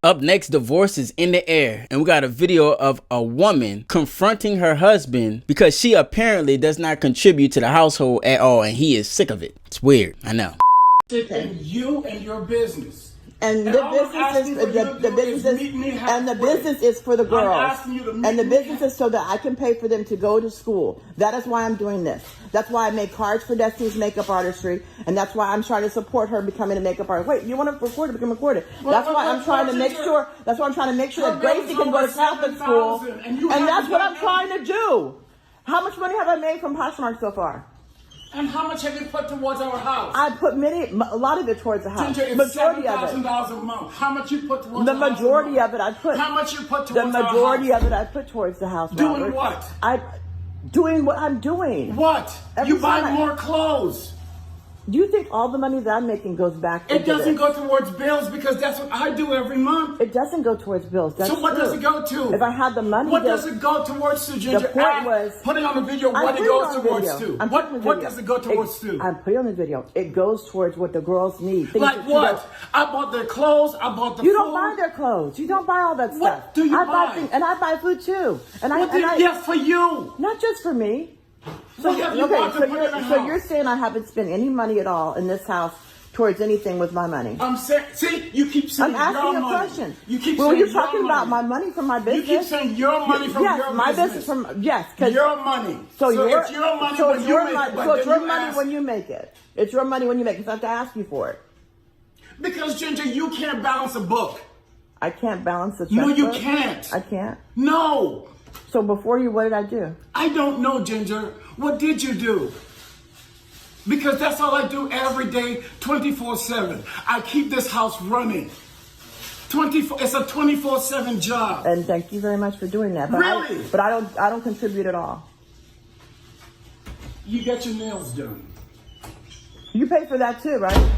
Up next, divorce is in the air, and we got a video of a woman confronting her husband because she apparently does not contribute to the household at all, and he is sick of it. It's weird, I know. In you and your business. And the business is for the girls. And the business is so that I can pay for them to go to school. That is why I'm doing this. That's why I make cards for Destiny's makeup artistry, and that's why I'm trying to support her becoming a makeup artist. Wait, you want to record it? Become recorded. That's why I'm trying to make sure. That's why I'm trying to make sure that Gracie can go to Catholic school, and that's what I'm trying to do. How much money have I made from Poshmark so far? And how much have you put towards our house? I put a lot of it towards the house. Ginger, it's $7,000 a month. How much you put towards the majority of it? I put. How much you put towards the majority of it? I put towards the house. Doing what? Doing what I'm doing. What? You buy more clothes. Do you think all the money that I'm making goes back? It doesn't go towards bills because that's what I do every month. It doesn't go towards bills. That's so what true. does it go to? If I had the money, what does it go towards to, Ginger? The point was, put it on the video. What it goes towards to? What does it go towards to? I'm putting on the video. It goes towards what the girls need. Like what? I bought their clothes. I bought the food. You don't buy their clothes. You don't buy all that stuff. What do you buy? And I buy food too. Yes, for you. Not just for me. So you're saying I haven't spent any money at all in this house towards anything with my money? I'm saying, see, you keep saying I'm asking your a money. question. You keep well, saying you're talking about my money from my business. You keep saying your money from your my business. From your money. So it's your money when you make it. So it's your money when you make it. It's your money when you make it. So I have to ask you for it. Because Ginger, you can't balance a book. I can't balance a checkbook. No, you can't. I can't. No. So before you, what did I do? I don't know, Ginger. What did you do? Because that's all I do every day, 24/7. I keep this house running. It's a 24/7 job. And thank you very much for doing that. But really? I don't contribute at all. You get your nails done. You pay for that too, right?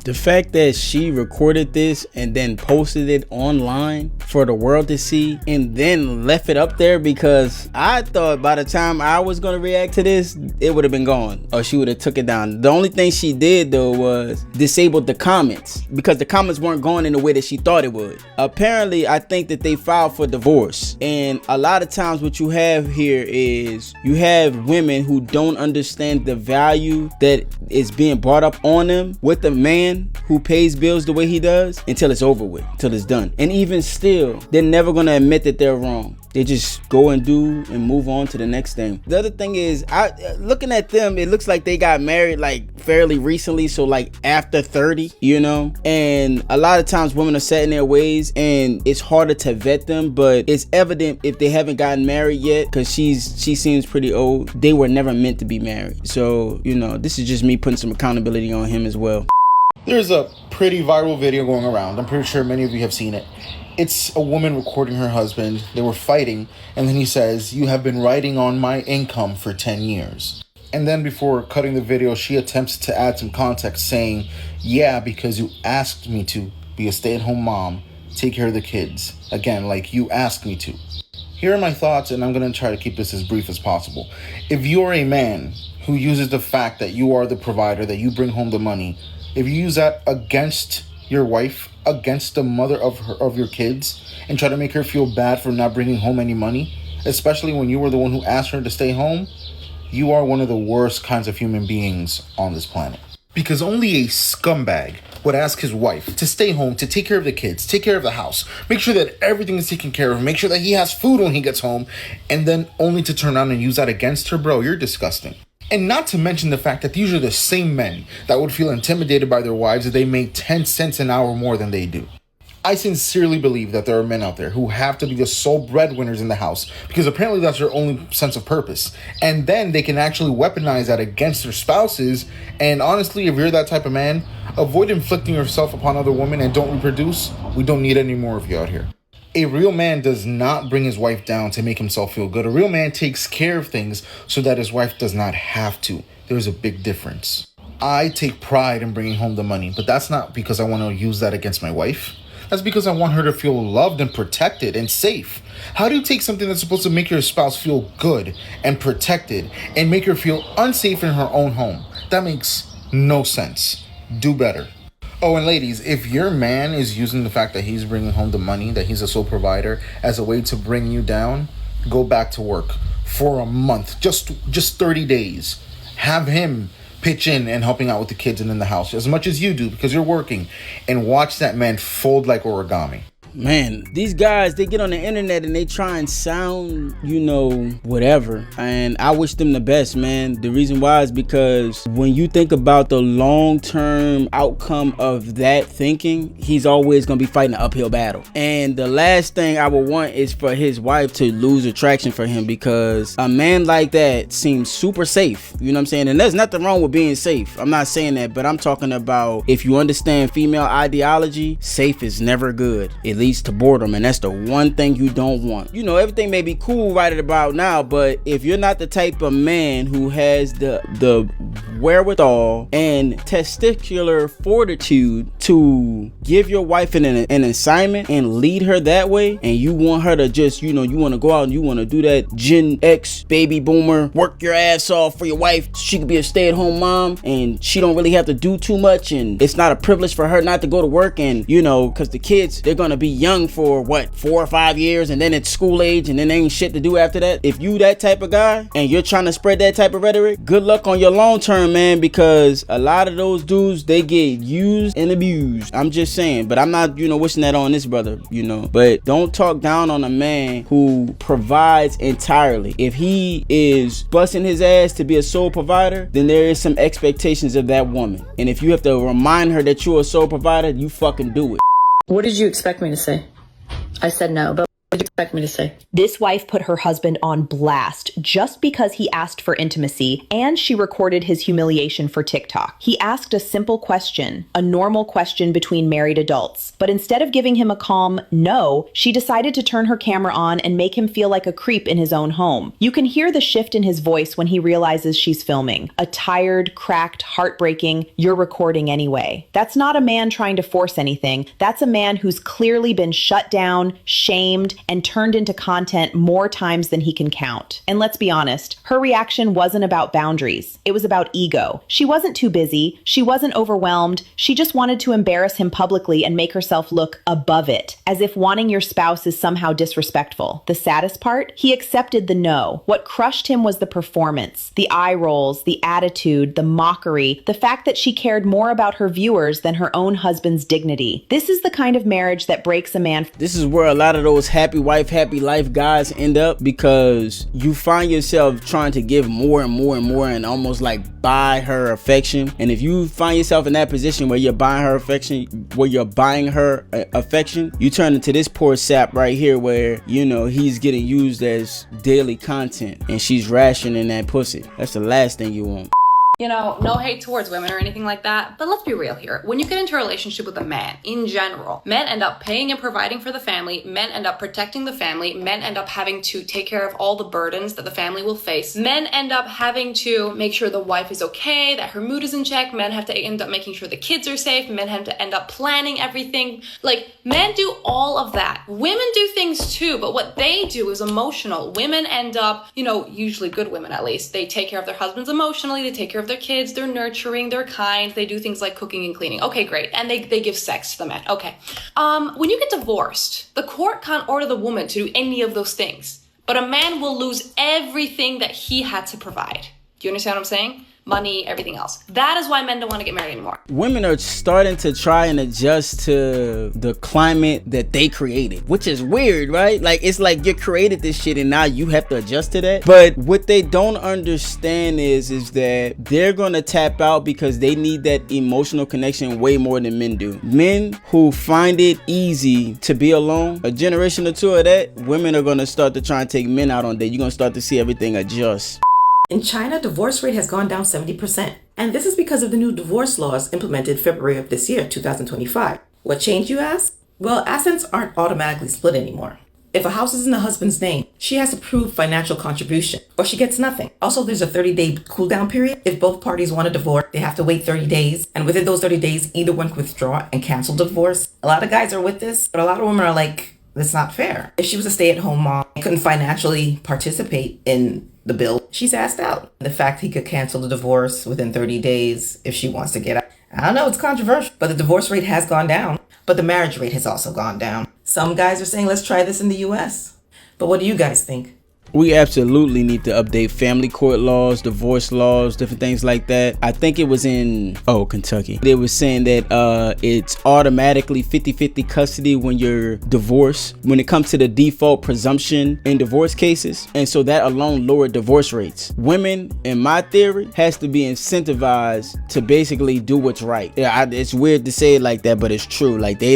The fact that she recorded this and then posted it online for the world to see and then left it up there, because I thought by the time I was going to react to this, it would have been gone or she would have took it down. The only thing she did though was disabled the comments because the comments weren't going in the way that she thought it would. Apparently, I think that they filed for divorce, and a lot of times what you have here is you have women who don't understand the value that is being brought up on them with the man who pays bills the way he does until it's over with, until it's done. And even still, they're never gonna admit that they're wrong. They just go and do and move on to the next thing. The other thing is, looking at them, it looks like they got married like fairly recently, so like after 30, you know? And a lot of times women are set in their ways and it's harder to vet them, but it's evident if they haven't gotten married yet, because she seems pretty old, they were never meant to be married. So, you know, this is just me putting some accountability on him as well. There's a pretty viral video going around. I'm pretty sure many of you have seen it. It's a woman recording her husband. They were fighting, and then he says, "You have been writing on my income for 10 years. And then before cutting the video, she attempts to add some context saying, "Yeah, because you asked me to be a stay-at-home mom, take care of the kids. Again, like you asked me to." Here are my thoughts, and I'm going to try to keep this as brief as possible. If you're a man who uses the fact that you are the provider, that you bring home the money, if you use that against your wife, against the mother of your kids, and try to make her feel bad for not bringing home any money, especially when you were the one who asked her to stay home, you are one of the worst kinds of human beings on this planet. Because only a scumbag would ask his wife to stay home, to take care of the kids, take care of the house, make sure that everything is taken care of, make sure that he has food when he gets home, and then only to turn around and use that against her. Bro, you're disgusting. And not to mention the fact that these are the same men that would feel intimidated by their wives if they made 10 cents an hour more than they do. I sincerely believe that there are men out there who have to be the sole breadwinners in the house because apparently that's their only sense of purpose. And then they can actually weaponize that against their spouses. And honestly, if you're that type of man, avoid inflicting yourself upon other women and don't reproduce. We don't need any more of you out here. A real man does not bring his wife down to make himself feel good. A real man takes care of things so that his wife does not have to. There's a big difference. I take pride in bringing home the money, but that's not because I want to use that against my wife. That's because I want her to feel loved and protected and safe. How do you take something that's supposed to make your spouse feel good and protected and make her feel unsafe in her own home? That makes no sense. Do better. Oh, and ladies, if your man is using the fact that he's bringing home the money, that he's a sole provider, as a way to bring you down, go back to work for a month, just 30 days. Have him pitch in and helping out with the kids and in the house as much as you do because you're working, and watch that man fold like origami. Man, these guys, they get on the internet and they try and sound, you know, whatever. And I wish them the best, man. The reason why is because when you think about the long-term outcome of that thinking, he's always going to be fighting an uphill battle. And the last thing I would want is for his wife to lose attraction for him, because a man like that seems super safe. You know what I'm saying? And there's nothing wrong with being safe. I'm not saying that, but I'm talking about if you understand female ideology, safe is never good. It leads to boredom, and that's the one thing you don't want. You know, everything may be cool right about now, but if you're not the type of man who has the wherewithal and testicular fortitude to give your wife an assignment and lead her that way, and you want her to just, you know, you want to go out and you want to do that Gen X baby boomer, work your ass off for your wife, she could be a stay-at-home mom and she don't really have to do too much, and it's not a privilege for her not to go to work, and you know, because the kids, they're gonna be young for what, 4 or 5 years, and then it's school age, and then there ain't shit to do after that. If you that type of guy and you're trying to spread that type of rhetoric, good luck on your long term, man, because a lot of those dudes, they get used and abused. I'm just saying, but I'm not, you know, wishing that on this brother, you know, but don't talk down on a man who provides entirely. If he is busting his ass to be a sole provider, then there is some expectations of that woman, and if you have to remind her that you're a sole provider, you fucking do it. What did you expect me to say? I said no, but what did you expect me to say? This wife put her husband on blast just because he asked for intimacy, and she recorded his humiliation for TikTok. He asked a simple question, a normal question between married adults. But instead of giving him a calm no, she decided to turn her camera on and make him feel like a creep in his own home. You can hear the shift in his voice when he realizes she's filming. A tired, cracked, heartbreaking, "You're recording anyway." That's not a man trying to force anything. That's a man who's clearly been shut down, shamed, and turned into content more times than he can count. And let's be honest, her reaction wasn't about boundaries. It was about ego. She wasn't too busy. She wasn't overwhelmed. She just wanted to embarrass him publicly and make herself look above it, as if wanting your spouse is somehow disrespectful. The saddest part? He accepted the no. What crushed him was the performance, the eye rolls, the attitude, the mockery, the fact that she cared more about her viewers than her own husband's dignity. This is the kind of marriage that breaks a man. This is where a lot of those happy wife, happy life guys end up, because you find yourself trying to give more and more and more and almost like buy her affection. And if you find yourself in that position where you're buying her affection, you turn into this poor sap right here where, you know, he's getting used as daily content and she's rationing that pussy. That's the last thing you want. You know, no hate towards women or anything like that, but let's be real here. When you get into a relationship with a man, in general, men end up paying and providing for the family, men end up protecting the family, men end up having to take care of all the burdens that the family will face. Men end up having to make sure the wife is okay, that her mood is in check, men have to end up making sure the kids are safe, men have to end up planning everything. Like, men do all of that. Women do things too, but what they do is emotional. Women end up, you know, usually good women at least, they take care of their husbands emotionally, they take care of their kids, they're nurturing, they're kind, they do things like cooking and cleaning. Okay, great. And they give sex to the men. Okay. When you get divorced, the court can't order the woman to do any of those things, but a man will lose everything that he had to provide. Do you understand what I'm saying? Money, everything else. That is why men don't want to get married anymore. Women are starting to try and adjust to the climate that they created, which is weird, right? Like, it's like you created this shit and now you have to adjust to that. But what they don't understand is that they're gonna tap out because they need that emotional connection way more than men do. Men who find it easy to be alone, a generation or two of that, women are gonna start to try and take men out on that. You're gonna start to see everything adjust. In China, divorce rate has gone down 70%. And this is because of the new divorce laws implemented February of this year, 2025. What changed, you ask? Well, assets aren't automatically split anymore. If a house is in the husband's name, she has to prove financial contribution, or she gets nothing. Also, there's a 30-day cool-down period. If both parties want a divorce, they have to wait 30 days. And within those 30 days, either one can withdraw and cancel the divorce. A lot of guys are with this, but a lot of women are like, that's not fair. If she was a stay-at-home mom and couldn't financially participate in the bill, she's asked out. The fact he could cancel the divorce within 30 days if she wants to get out. I don't know, it's controversial, but the divorce rate has gone down. But the marriage rate has also gone down. Some guys are saying, let's try this in the US. But what do you guys think? We absolutely need to update family court laws, divorce laws, different things like that. I think it was in, Kentucky. They were saying that it's automatically 50-50 custody when you're divorced, when it comes to the default presumption in divorce cases. And so that alone lowered divorce rates. Women, in my theory, has to be incentivized to basically do what's right. Yeah, it's weird to say it like that, but it's true. Like they're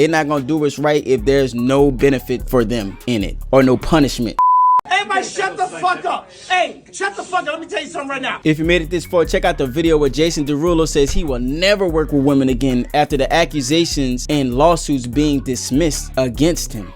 not gonna do what's right if there's no benefit for them in it or no punishment. Everybody shut the fuck up. Hey, shut the fuck up. Let me tell you something right now. If you made it this far, check out the video where Jason Derulo says he will never work with women again after the accusations and lawsuits being dismissed against him.